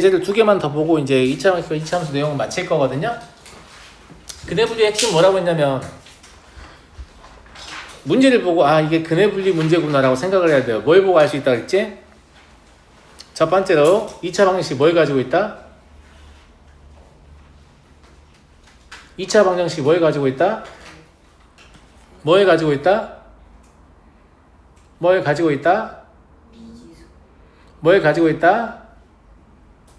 예제를 두 개만 더 보고 이제 2차 함수 내용을 마칠 거거든요. 근해 분리의 핵심 뭐라고 했냐면 문제를 보고 아 이게 근해 분리 문제구나 라고 생각을 해야 돼요. 뭘 보고 알 수 있다 그랬지? 첫 번째로 2차 방정식 뭘 가지고 있다? 2차 방정식 뭘 가지고 있다? 뭘 가지고 있다? 뭘 가지고 있다? 뭘 가지고 있다?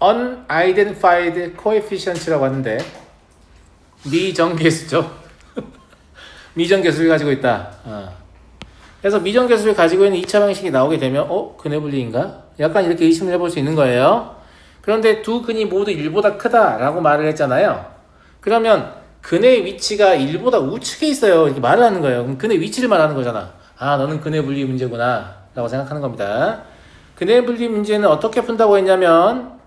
unidentified coefficient라고 하는데 미정계수죠. 미정계수를 가지고 있다. 그래서 미정계수를 가지고 있는 2차 방식이 나오게 되면 근해 분리인가? 약간 이렇게 의심을 해볼 수 있는 거예요. 그런데 두 근이 모두 1보다 크다라고 말을 했잖아요. 그러면 근의 위치가 1보다 우측에 있어요. 이렇게 말을 하는 거예요. 그럼 근의 위치를 말하는 거잖아. 아 너는 근해 분리 문제구나 라고 생각하는 겁니다. 근해 분리 문제는 어떻게 푼다고 했냐면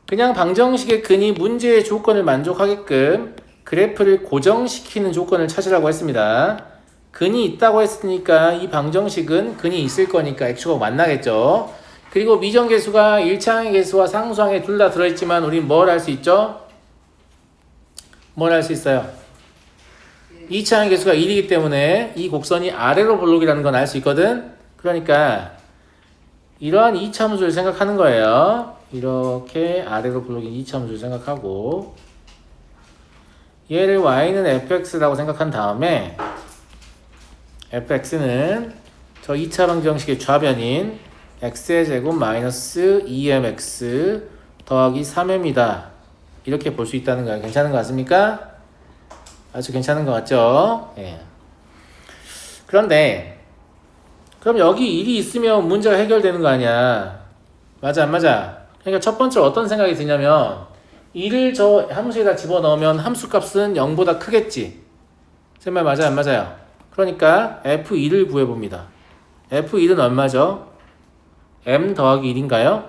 그냥 방정식의 근이 문제의 조건을 만족하게끔 그래프를 고정시키는 조건을 찾으라고 했습니다. 근이 있다고 했으니까 이 방정식은 근이 있을 거니까 x축하고 만나겠죠. 그리고 미정계수가 1차항의 계수와 상수항에 둘 다 들어있지만 우린 뭘 할 수 있죠? 뭘 할 수 있어요? 2차항의 계수가 1이기 때문에 이 곡선이 아래로 볼록이라는 건 알 수 있거든. 그러니까 이러한 2차 함수를 생각하는 거예요. 이렇게 아래로 볼록인 2차 함수를 생각하고 얘를 y는 fx라고 생각한 다음에 fx는 저 2차 방정식의 좌변인 x의 제곱 마이너스 2mx 더하기 3m이다. 이렇게 볼 수 있다는 거예요. 괜찮은 것 같습니까? 아주 괜찮은 것 같죠? 예. 그런데 그럼 여기 1이 있으면 문제가 해결되는 거 아니야. 맞아 안 맞아? 그러니까 첫 번째로 어떤 생각이 드냐면 1을 저 함수에다 집어넣으면 함수값은 0보다 크겠지. 제 말 맞아요 안 맞아요? 그러니까 f1을 구해봅니다. f1은 얼마죠? m 더하기 1인가요?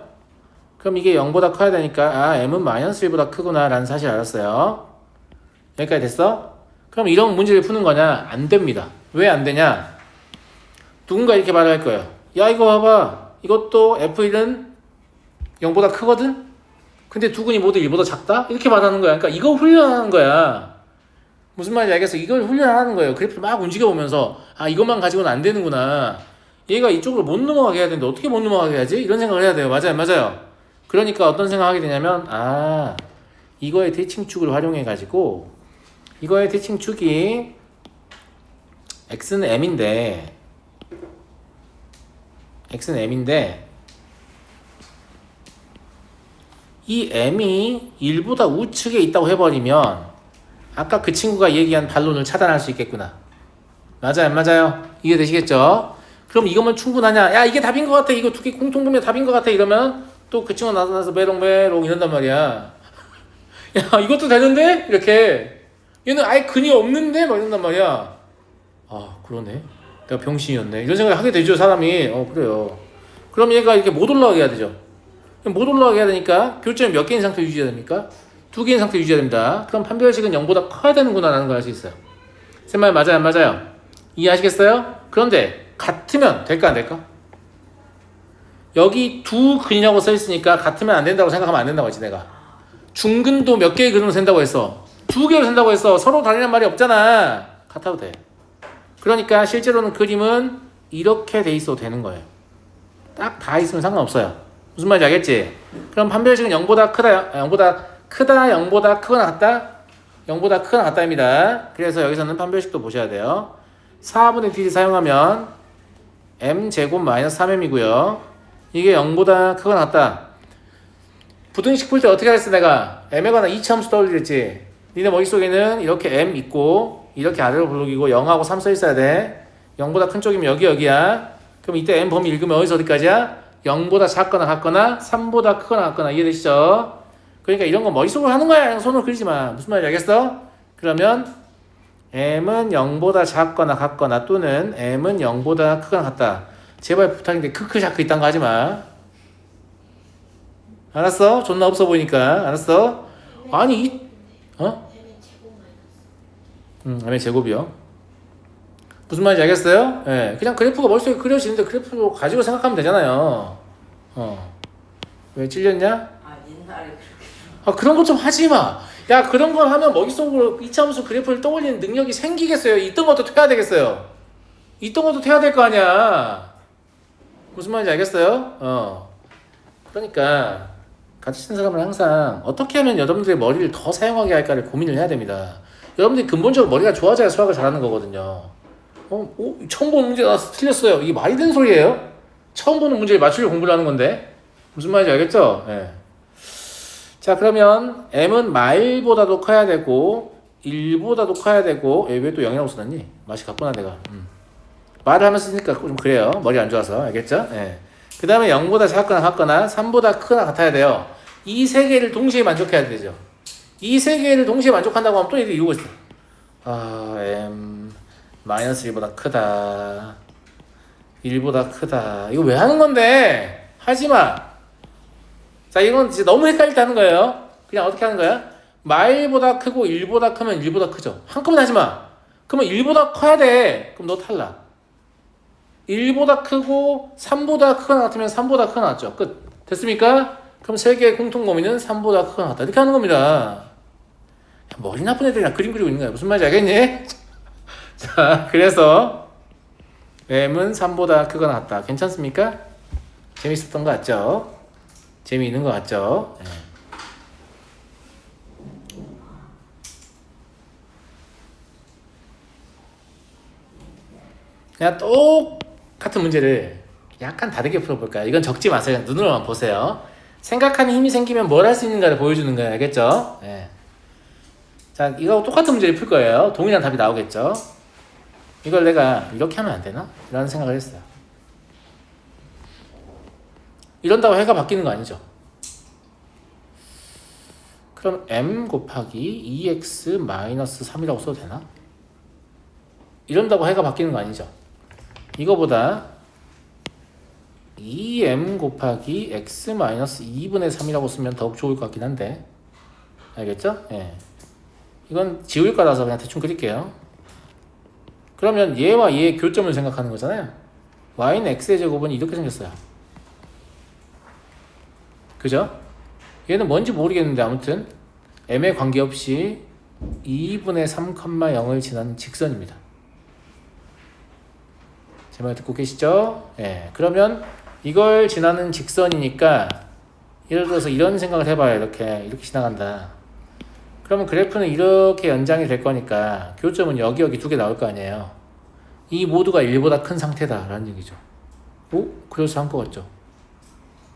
그럼 이게 0보다 커야 되니까 m은 마이너스 1보다 크구나 라는 사실 알았어요. 여기까지 됐어? 그럼 이런 문제를 푸는 거냐? 안 됩니다. 왜 안 되냐? 누군가 이렇게 말을 할 거예요. 야 이거 봐봐. 이것도 f1은 0보다 크거든? 근데 두 근이 모두 1보다 작다? 이렇게 말하는 거야. 그러니까 이거 훈련하는 거야. 무슨 말인지 알겠어? 이걸 훈련하는 거예요. 그래프를 막 움직여보면서 이것만 가지고는 안 되는구나. 얘가 이쪽으로 못 넘어가게 해야 되는데 어떻게 못 넘어가게 해야지? 이런 생각을 해야 돼요. 맞아요? 맞아요? 그러니까 어떤 생각을 하게 되냐면 이거의 대칭축을 활용해가지고 이거의 대칭축이 x는 m인데 이 m이 1보다 우측에 있다고 해버리면 아까 그 친구가 얘기한 반론을 차단할 수 있겠구나. 맞아요 안 맞아요? 이해되시겠죠? 그럼 이거면 충분하냐? 야 이게 답인 것 같아. 이거 두 개 공통분명 답인 것 같아. 이러면 또 그 친구가 나타나서 메롱메롱 이런단 말이야. 야 이것도 되는데? 이렇게 얘는 아예 근이 없는데? 막 이런단 말이야. 그러네. 내가 병신이었네. 이런 생각을 하게 되죠 사람이. 그래요. 그럼 얘가 이렇게 못 올라가게 해야 되죠. 못 올라가게 해야 되니까 교점이 몇 개인 상태 유지해야 됩니까? 2개인 상태 유지해야 됩니다. 그럼 판별식은 0보다 커야 되는구나 라는 걸 알 수 있어요. 제 말 맞아요 안 맞아요? 이해하시겠어요? 그런데 같으면 될까 안 될까? 여기 두 근이라고 써 있으니까 같으면 안 된다고 생각하면 안 된다고 했지 내가. 중근도 몇 개의 근으로 센다고 했어. 2개로 센다고 했어. 서로 다르란 말이 없잖아. 같아도 돼. 그러니까 실제로는 그림은 이렇게 돼 있어도 되는 거예요. 딱 다 있으면 상관없어요. 무슨 말인지 알겠지? 그럼 판별식은 0보다 크다, 0보다 크다, 0보다 크거나 같다? 0보다 크거나 같다입니다. 그래서 여기서는 판별식도 보셔야 돼요. 4분의 d를 사용하면 m제곱 마이너스 3m이고요. 이게 0보다 크거나 같다. 부등식 풀 때 어떻게 하랬어 내가? m에 관한 2차 함수 떠올리랬지? 니네 머릿속에는 이렇게 m 있고 이렇게 아래로 블록이고 0하고 3 써 있어야 돼. 0보다 큰 쪽이면 여기야. 그럼 이때 m 범위 읽으면 어디서 어디까지야? 0보다 작거나 같거나 3보다 크거나 같거나 이해되시죠? 그러니까 이런 거 머릿속으로 하는 거야. 손으로 그리지 마. 무슨 말인지 알겠어? 그러면 m은 0보다 작거나 같거나 또는 m은 0보다 크거나 같다. 제발 부탁인데 크크샤크 이딴 거 하지 마. 알았어? 존나 없어 보이니까. 알았어? 아니 m의 제곱이요. 무슨 말인지 알겠어요? 그냥 그래프가 머릿속에 그려지는데 그래프로 가지고 생각하면 되잖아요. 왜 찔렸냐? 아 옛날에 그렇게 아 그런 것 좀 하지 마. 야 그런 걸 하면 머릿속으로 이차함수 그래프를 떠올리는 능력이 생기겠어요? 있던 것도 퇴야 되겠어요? 있던 것도 퇴야 될 거 아니야. 무슨 말인지 알겠어요? 그러니까 같이 치는 사람은 항상 어떻게 하면 여러분들의 머리를 더 사용하게 할까를 고민을 해야 됩니다. 여러분들이 근본적으로 머리가 좋아져야 수학을 잘하는 거거든요. 처음 보는 문제 나와서 틀렸어요. 이게 말이 되는 소리예요? 처음 보는 문제를 맞추려고 공부를 하는 건데 무슨 말인지 알겠죠? 네. 자 그러면 m은 마일보다도 커야 되고 1보다도 커야 되고 왜 또 0이라고 써놨니? 맛이 갔구나 내가. 말을 하면서 쓰니까 좀 그래요. 머리 안 좋아서 알겠죠? 네. 그 다음에 0보다 작거나 같거나 3보다 크거나 같아야 돼요. 이 세 개를 동시에 만족해야 되죠. 이 세 개를 동시에 만족한다고 하면 또 이렇게 이루고 있어. m 마이너스 1보다 크다. 1보다 크다. 이거 왜 하는 건데? 하지마. 자 이건 진짜 너무 헷갈릴 때 하는 거예요. 그냥 어떻게 하는 거야? 마일보다 크고 1보다 크면 1보다 크죠. 한꺼번에 하지마. 그러면 1보다 커야 돼. 그럼 너 탈락. 1보다 크고 3보다 크거나 같으면 3보다 크거나 같죠. 끝. 됐습니까? 그럼 세 개의 공통 범위는 3보다 크거나 같다. 이렇게 하는 겁니다. 머리 나쁜 애들이랑 그림 그리고 있는 거야. 무슨 말인지 알겠니? 자, 그래서 m은 3보다 크거나 같다. 괜찮습니까? 재밌었던 거 같죠? 재미있는 거 같죠? 네. 그냥 똑같은 문제를 약간 다르게 풀어볼까요? 이건 적지 마세요. 눈으로만 보세요. 생각하는 힘이 생기면 뭘 할 수 있는가를 보여주는 거예요. 알겠죠? 네. 자, 이거 똑같은 문제를 풀 거예요. 동일한 답이 나오겠죠? 이걸 내가 이렇게 하면 안 되나? 라는 생각을 했어요. 이런다고 해가 바뀌는 거 아니죠? 그럼 m 곱하기 2x-3이라고 써도 되나? 이런다고 해가 바뀌는 거 아니죠? 이거보다 2m 곱하기 x-2분의 3이라고 쓰면 더욱 좋을 것 같긴 한데 알겠죠? 예. 이건 지울 거라서 그냥 대충 그릴게요. 그러면 얘와 얘의 교점을 생각하는 거잖아요. y는 x의 제곱은 이렇게 생겼어요. 그죠? 얘는 뭔지 모르겠는데 아무튼 m에 관계없이 2분의 3,0을 지나는 직선입니다. 제 말 듣고 계시죠? 예. 그러면 이걸 지나는 직선이니까 예를 들어서 이런 생각을 해봐요. 이렇게 지나간다. 그러면 그래프는 이렇게 연장이 될 거니까 교점은 여기 두 개 나올 거 아니에요. 이 모두가 1보다 큰 상태다 라는 얘기죠. 오? 그럴싸한 거 같죠?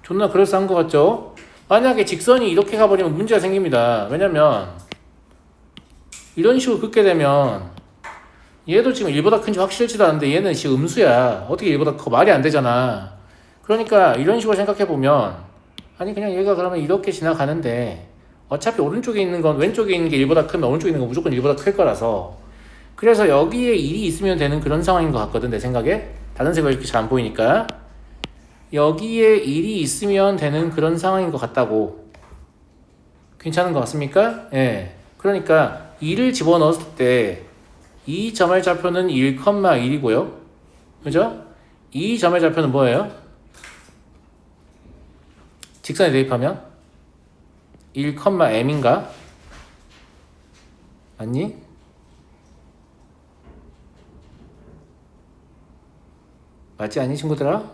존나 그럴싸한 거 같죠? 만약에 직선이 이렇게 가버리면 문제가 생깁니다. 왜냐면 이런 식으로 긋게 되면 얘도 지금 1보다 큰지 확실치도 않은데 얘는 지금 음수야. 어떻게 1보다 커? 말이 안 되잖아. 그러니까 이런 식으로 생각해보면 아니 그냥 얘가 그러면 이렇게 지나가는데 어차피 오른쪽에 있는 건 왼쪽에 있는 게 1보다 크면 오른쪽에 있는 건 무조건 1보다 클 거라서 그래서 여기에 1이 있으면 되는 그런 상황인 것 같거든 내 생각에. 다른 색깔 이렇게 잘 안 보이니까 여기에 1이 있으면 되는 그런 상황인 것 같다고. 괜찮은 것 같습니까? 예. 그러니까 2를 집어넣었을 때 이 점의 좌표는 1,1이고요. 그죠? 이 점의 좌표는 뭐예요? 직선에 대입하면 1,m인가? 맞니? 맞지 않니 친구들아?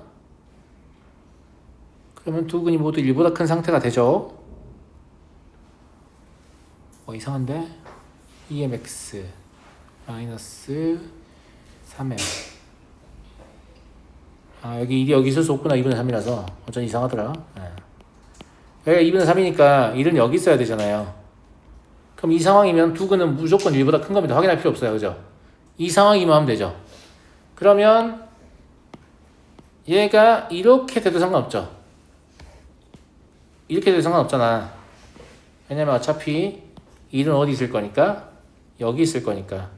그러면 두 근이 모두 1보다 큰 상태가 되죠. 이상한데? 2mx 마이너스 3m 여기 1이 여기 있을 수 없구나. 2분의 3이라서 어쩐 이상하더라. 여기가 2분의 3이니까 1은 여기 있어야 되잖아요. 그럼 이 상황이면 두 근은 무조건 1보다 큰 겁니다. 확인할 필요 없어요. 그죠? 이 상황이면 하면 되죠. 그러면 얘가 이렇게 돼도 상관없죠. 이렇게 돼도 상관없잖아. 왜냐면 어차피 1은 어디 있을 거니까? 여기 있을 거니까.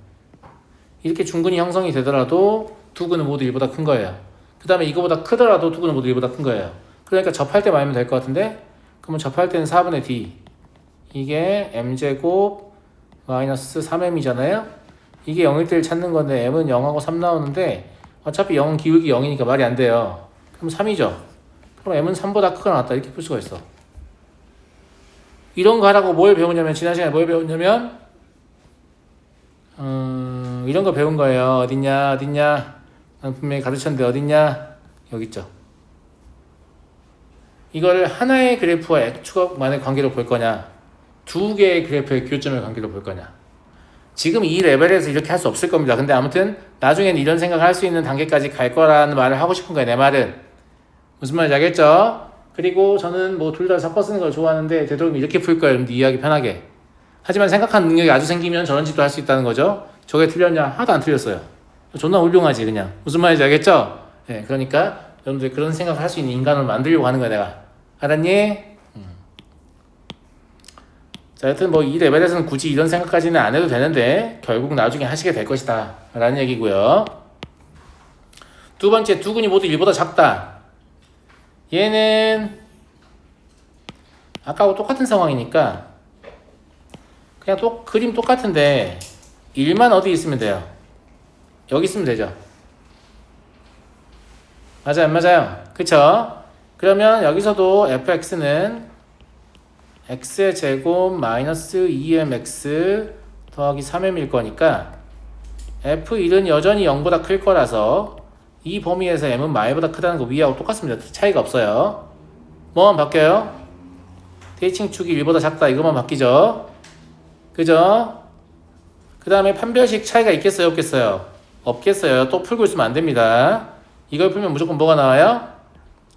이렇게 중근이 형성이 되더라도 두 근은 모두 1보다 큰 거예요. 그 다음에 이거보다 크더라도 두 근은 모두 1보다 큰 거예요. 그러니까 접할 때 말하면 될 것 같은데 그러면 접할 때는 4분의 d 이게 m제곱 마이너스 3m이잖아요. 이게 0일 때를 찾는 건데 m은 0하고 3 나오는데 어차피 0은 기울기 0이니까 말이 안 돼요. 그럼 3이죠. 그럼 m은 3보다 크거나 같다 이렇게 풀 수가 있어. 이런 거 하라고 뭘 배우냐면 지난 시간에 뭘 배웠냐면 이런 거 배운 거예요. 어딨냐 난 분명히 가르쳤는데 어딨냐 여기 있죠. 이걸 하나의 그래프와 x축만의 관계로 볼 거냐 두 개의 그래프의 교점의 관계로 볼 거냐. 지금 이 레벨에서 이렇게 할 수 없을 겁니다. 근데 아무튼 나중에는 이런 생각을 할 수 있는 단계까지 갈 거라는 말을 하고 싶은 거예요. 내 말은 무슨 말인지 알겠죠? 그리고 저는 뭐 둘 다 섞어 쓰는 걸 좋아하는데 되도록이면 이렇게 풀 거예요. 여러분들 이해하기 편하게. 하지만 생각하는 능력이 아주 생기면 저런 짓도 할 수 있다는 거죠. 저게 틀렸냐? 하나도 안 틀렸어요. 존나 훌륭하지 그냥. 무슨 말인지 알겠죠? 네, 그러니까 여러분들 그런 생각을 할 수 있는 인간을 만들려고 하는 거야 내가. 알았니? 자, 여튼 뭐 이 레벨에서는 굳이 이런 생각까지는 안 해도 되는데 결국 나중에 하시게 될 것이다 라는 얘기고요. 두 번째, 두 근이 모두 1보다 작다. 얘는 아까하고 똑같은 상황이니까 그냥 그림 똑같은데 1만 어디 있으면 돼요? 여기 있으면 되죠. 맞아요 안 맞아요? 그쵸? 그러면 여기서도 fx는 x의 제곱 마이너스 2mx 더하기 3m일 거니까 f1은 여전히 0보다 클 거라서 이 범위에서 m은 마이보다 크다는 거 위하고 똑같습니다. 차이가 없어요. 뭐만 바뀌어요? 대칭축이 1보다 작다 이것만 바뀌죠. 그죠? 그 다음에 판별식 차이가 있겠어요 없겠어요? 없겠어요. 또 풀고 있으면 안 됩니다. 이걸 풀면 무조건 뭐가 나와요?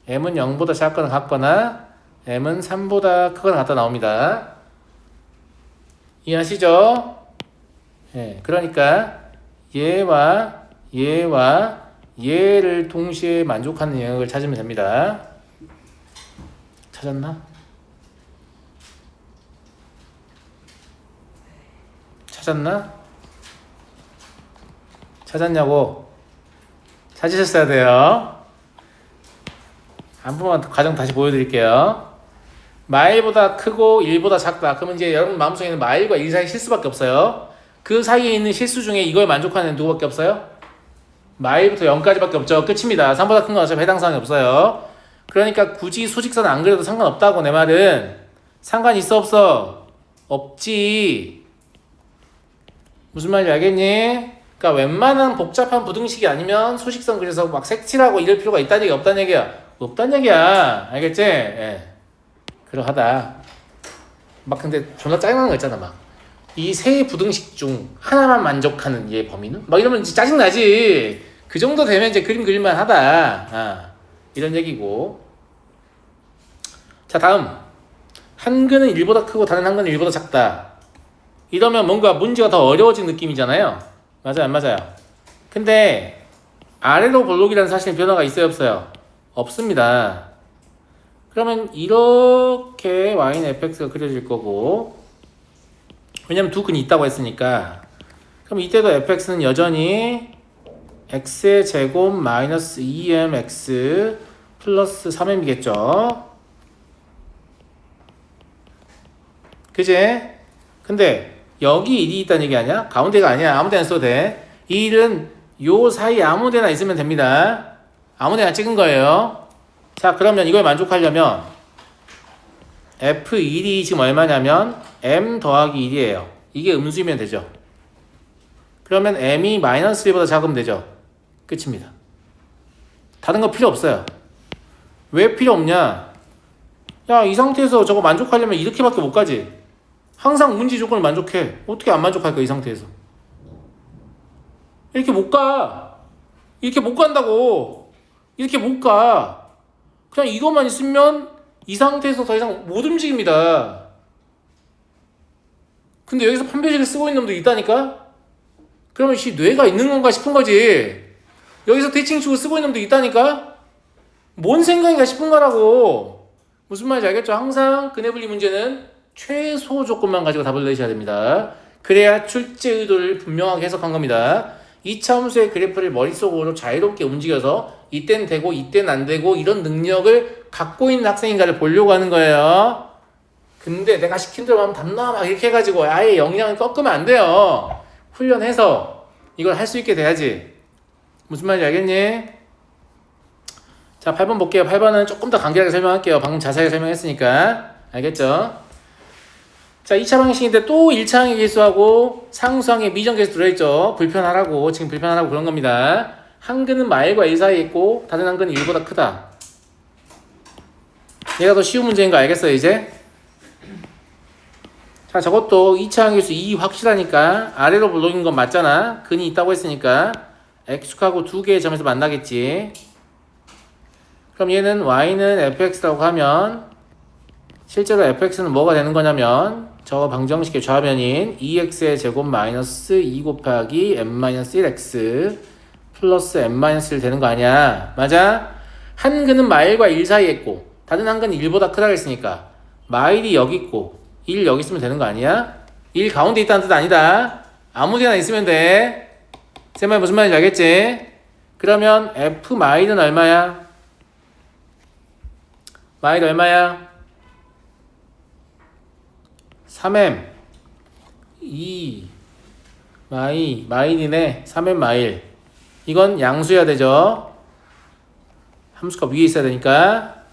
m은 0보다 작거나 같거나 m은 3보다 크거나 같다 나옵니다. 이해하시죠? 예, 그러니까 얘와 얘를 동시에 만족하는 영역을 찾으면 됩니다. 찾았나? 찾았냐고? 찾으셨어야 돼요. 한 번만 과정 다시 보여드릴게요. 마일보다 크고 1보다 작다. 그러면 이제 여러분 마음속에는 마일과 1 사이 실수밖에 없어요. 그 사이에 있는 실수 중에 이걸 만족하는 애는 누구밖에 없어요? 마일부터 0까지밖에 없죠. 끝입니다. 3보다 큰 건 어차피 해당 사항이 없어요. 그러니까 굳이 수직선 안 그려도 상관없다고. 내 말은 상관 있어 없어? 없지. 무슨 말인지 알겠니? 그러니까 웬만한 복잡한 부등식이 아니면 수직선 그려서 막 색칠하고 이럴 필요가 있다는 얘기 없다는 얘기야. 없다는 얘기야. 알겠지? 예. 그러하다. 막 근데 존나 짜증나는 거 있잖아. 막 이 세 부등식 중 하나만 만족하는 얘 범위는? 막 이러면 진짜 짜증나지. 그 정도 되면 이제 그림 그릴만 하다. 이런 얘기고. 자, 다음. 한 근은 1보다 크고 다른 한 근은 1보다 작다. 이러면 뭔가 문제가 더 어려워진 느낌이잖아요. 맞아요 안 맞아요? 근데 아래로 볼록이라는 사실 변화가 있어요 없어요? 없습니다. 그러면 이렇게 y는 fx가 그려질 거고, 왜냐면 두 근이 있다고 했으니까. 그럼 이때도 fx는 여전히 x의 제곱 마이너스 2mx 플러스 3m이겠죠. 그제? 근데 여기 1이 있다는 얘기 아니야? 가운데가 아니야. 아무 데나 써도 돼. 이 1은 요 사이 아무 데나 있으면 됩니다. 아무 데나 찍은 거예요. 자, 그러면 이걸 만족하려면 F1이 지금 얼마냐면 M 더하기 1이에요. 이게 음수이면 되죠. 그러면 M이 마이너스 1보다 작으면 되죠. 끝입니다. 다른 거 필요 없어요. 왜 필요 없냐? 야, 이 상태에서 저거 만족하려면 이렇게밖에 못 가지. 항상 문제 조건을 만족해. 어떻게 안 만족할까 이 상태에서. 이렇게 못 가. 이렇게 못 간다고. 이렇게 못 가. 그냥 이것만 있으면 이 상태에서 더 이상 못 움직입니다. 근데 여기서 판별식을 쓰고 있는 놈도 있다니까? 그러면 씨 뇌가 있는 건가 싶은 거지. 여기서 대칭식을 쓰고 있는 놈도 있다니까? 뭔 생각인가 싶은 거라고. 무슨 말인지 알겠죠? 항상 근해분리 문제는 최소 조건만 가지고 답을 내셔야 됩니다. 그래야 출제 의도를 분명하게 해석한 겁니다. 2차 함수의 그래프를 머릿속으로 자유롭게 움직여서 이땐 되고 이땐 안 되고 이런 능력을 갖고 있는 학생인가를 보려고 하는 거예요. 근데 내가 시킨 대로 하면 답나 막 이렇게 해가지고 아예 역량을 꺾으면 안 돼요. 훈련해서 이걸 할 수 있게 돼야지. 무슨 말인지 알겠니? 자, 8번 볼게요. 8번은 조금 더 간결하게 설명할게요. 방금 자세하게 설명했으니까. 알겠죠? 자, 2차 방식인데 또 1차항의 개수하고 상수항의 미정계수 들어있죠. 불편하라고, 지금 불편하라고 그런 겁니다. 한근은 마일과 1 사이에 있고 다른 한근은 1보다 크다. 얘가 더 쉬운 문제인 거 알겠어요, 이제? 자, 저것도 2차항의 개수 2 확실하니까 아래로 블록인 건 맞잖아. 근이 있다고 했으니까 x축하고 두 개의 점에서 만나겠지. 그럼 얘는 y는 fx라고 하면 실제로 fx는 뭐가 되는 거냐면 저 방정식의 좌변인 2x의 제곱 마이너스 2 곱하기 n-1x 플러스 n-1 되는 거 아니야. 맞아? 한 근은 마일과 1 사이에 있고 다른 한 근은 1보다 크다고 했으니까 마일이 여기 있고 1 여기 있으면 되는 거 아니야? 1 가운데 있다는 뜻 아니다. 아무 데나 있으면 돼. 제 말 무슨 말인지 알겠지? 그러면 f 마일은 얼마야? 마일 얼마야? 3m 2 마일이네. 3m 마일. 이건 양수여야 되죠. 함수가 위에 있어야 되니까.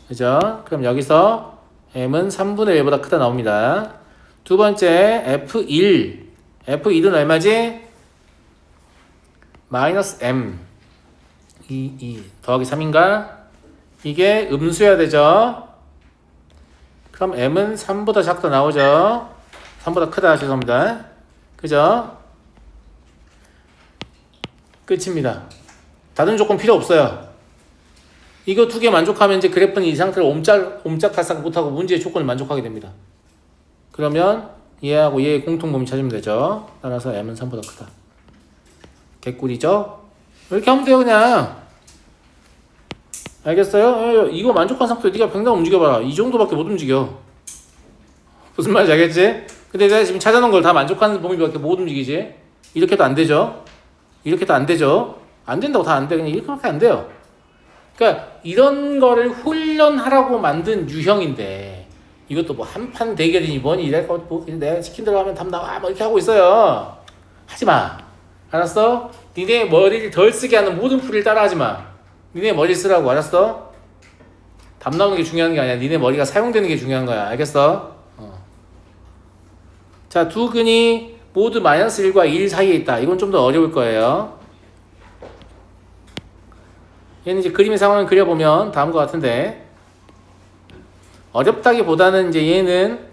그죠? 그럼 여기서 m은 3분의 1보다 크다 나옵니다. 두 번째 F1은 얼마지? 마이너스 m 2 더하기 3인가? 이게 음수여야 되죠. 그럼 m은 3보다 작다 나오죠. 3보다 크다. 죄송합니다. 그죠? 끝입니다. 다른 조건 필요 없어요. 이거 두 개 만족하면 이제 그래프는 이 상태로 옴짝달싹 못하고 문제의 조건을 만족하게 됩니다. 그러면 얘하고 얘의 공통범위 찾으면 되죠. 따라서 m은 3보다 크다. 개꿀이죠? 이렇게 하면 돼요, 그냥. 알겠어요? 이거 만족한 상태로 네가 평당 움직여봐라. 이 정도밖에 못 움직여. 무슨 말인지 알겠지? 근데 내가 지금 찾아놓은 걸 다 만족하는 범위밖에 못 움직이지? 이렇게도 안 되죠? 이렇게도 안 되죠? 안 된다고 다 안 돼. 그냥 이렇게밖에 안 돼요. 그러니까 이런 거를 훈련하라고 만든 유형인데 이것도 뭐 한판 대결이니 뭐니 이럴 거 뭐 내가 시킨 대로 하면 답 나와 뭐 이렇게 하고 있어요. 하지마. 알았어? 니네 머리를 덜 쓰게 하는 모든 풀이를 따라하지 마. 니네 머리 쓰라고. 알았어? 답 나오는 게 중요한 게 아니야. 니네 머리가 사용되는 게 중요한 거야. 알겠어? 자, 두 근이 모두 마이너스 1과 1 사이에 있다. 이건 좀 더 어려울 거예요. 얘는 이제 그림의 상황을 그려보면 다음과 같은데 어렵다기보다는 이제 얘는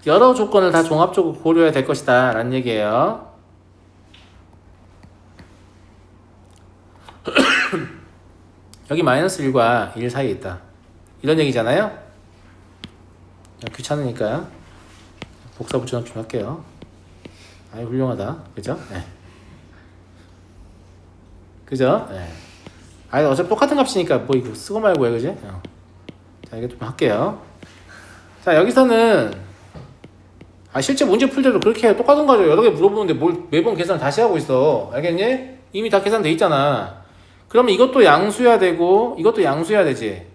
여러 조건을 다 종합적으로 고려해야 될 것이다 라는 얘기예요. 여기 마이너스 1과 1 사이에 있다. 이런 얘기잖아요. 귀찮으니까 복사 붙여넣기 좀 할게요. 아이 훌륭하다. 그죠? 네. 그죠? 네. 아니 어차피 똑같은 값이니까 뭐 이거 쓰고 말고 해. 그지? 자 이게 좀 할게요. 자 여기서는 실제 문제 풀 때도 그렇게 해요. 똑같은 거죠. 여러 개 물어보는데 뭘 매번 계산 다시 하고 있어. 알겠니? 이미 다 계산돼 있잖아. 그러면 이것도 양수여야 되고 이것도 양수여야 되지.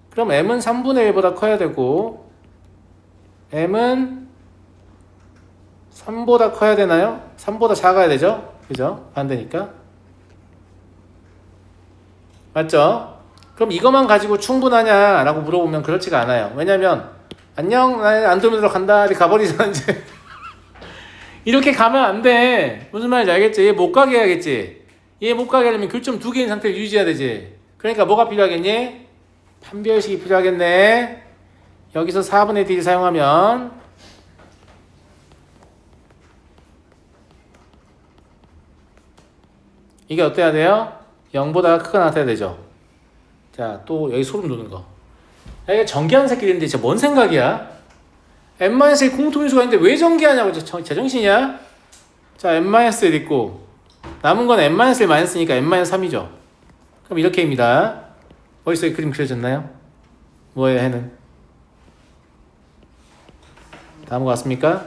그럼 m은 3분의 1보다 커야 되고 m은 3보다 커야 되나요? 3보다 작아야 되죠? 그죠? 반대니까. 맞죠? 그럼 이것만 가지고 충분하냐? 라고 물어보면 그렇지가 않아요. 왜냐면 안녕, 나 안드로메다로 간다. 이렇게 가버리잖아, 이제. 이렇게 가면 안 돼. 무슨 말인지 알겠지? 얘 못 가게 해야겠지? 얘 못 가게 하려면 교점 두 개인 상태를 유지해야 되지. 그러니까 뭐가 필요하겠니? 판별식이 필요하겠네. 여기서 4분의 D를 사용하면 이게 어때야 돼요? 0보다 크거나 같아야 되죠. 자, 또 여기 소름 돋는 거. 이게 전개하는 새끼들인데 진짜 뭔 생각이야? n-1 공통인수가 있는데 왜 전개하냐고. 제정신이야? 자, n-1 있고 남은 건 n-1 마이너스니까 n-3이죠. 그럼 이렇게입니다. 어디서 이 그림 그려졌나요? 뭐예요, 해는? 다음과 같습니까?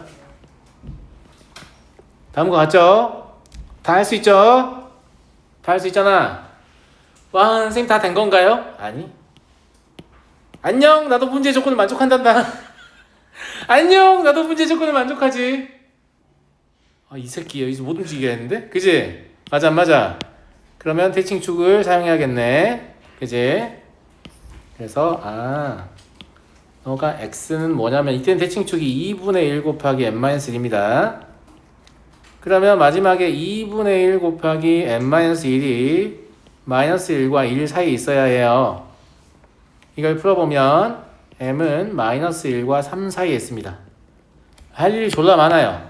다음과 같죠? 다 할 수 있죠? 다 할 수 있잖아. 와, 선생님 다 된 건가요? 아니. 안녕, 나도 문제 조건을 만족한단다. 안녕, 나도 문제 조건을 만족하지. 아, 이 새끼 여기서 못 움직이겠는데? 그지? 맞아, 안 맞아? 그러면 대칭축을 사용해야겠네. 그지? 그래서 너가 x는 뭐냐면 이때는 대칭축이 2분의 1 곱하기 n-1입니다. 그러면 마지막에 2분의 1 곱하기 n-1이 마이너스 1과 1 사이에 있어야 해요. 이걸 풀어보면 m은 마이너스 1과 3 사이에 있습니다. 할 일이 졸라 많아요.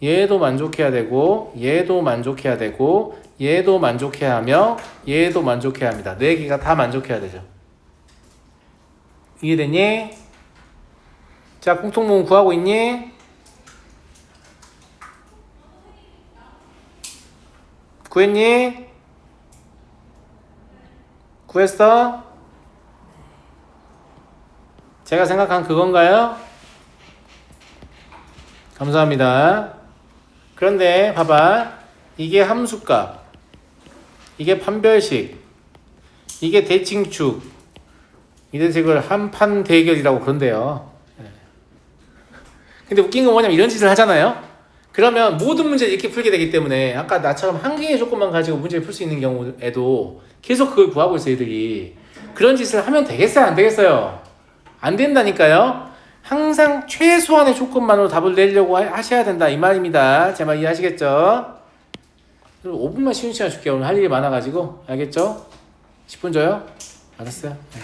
얘도 만족해야 되고 얘도 만족해야 되고 얘도 만족해야 하며 얘도 만족해야 합니다. 4개가 다 만족해야 되죠. 이해됐니? 자, 공통분 구하고 있니? 구했니? 구했어? 제가 생각한 그건가요? 감사합니다. 그런데 봐봐. 이게 함수값, 이게 판별식, 이게 대칭축, 이 대식을 한판 대결이라고 그런대요. 근데 웃긴 건 뭐냐면 이런 짓을 하잖아요. 그러면 모든 문제를 이렇게 풀게 되기 때문에 아까 나처럼 한 개의 조건만 가지고 문제를 풀 수 있는 경우에도 계속 그걸 구하고 있어요, 애들이. 그런 짓을 하면 되겠어요, 안 되겠어요? 안 된다니까요. 항상 최소한의 조건만으로 답을 내려고 하셔야 된다, 이 말입니다. 제 말 이해하시겠죠? 5분만 쉬는 시간 줄게요. 오늘 할 일이 많아가지고. 알겠죠? 10분 줘요? 알았어요. 네.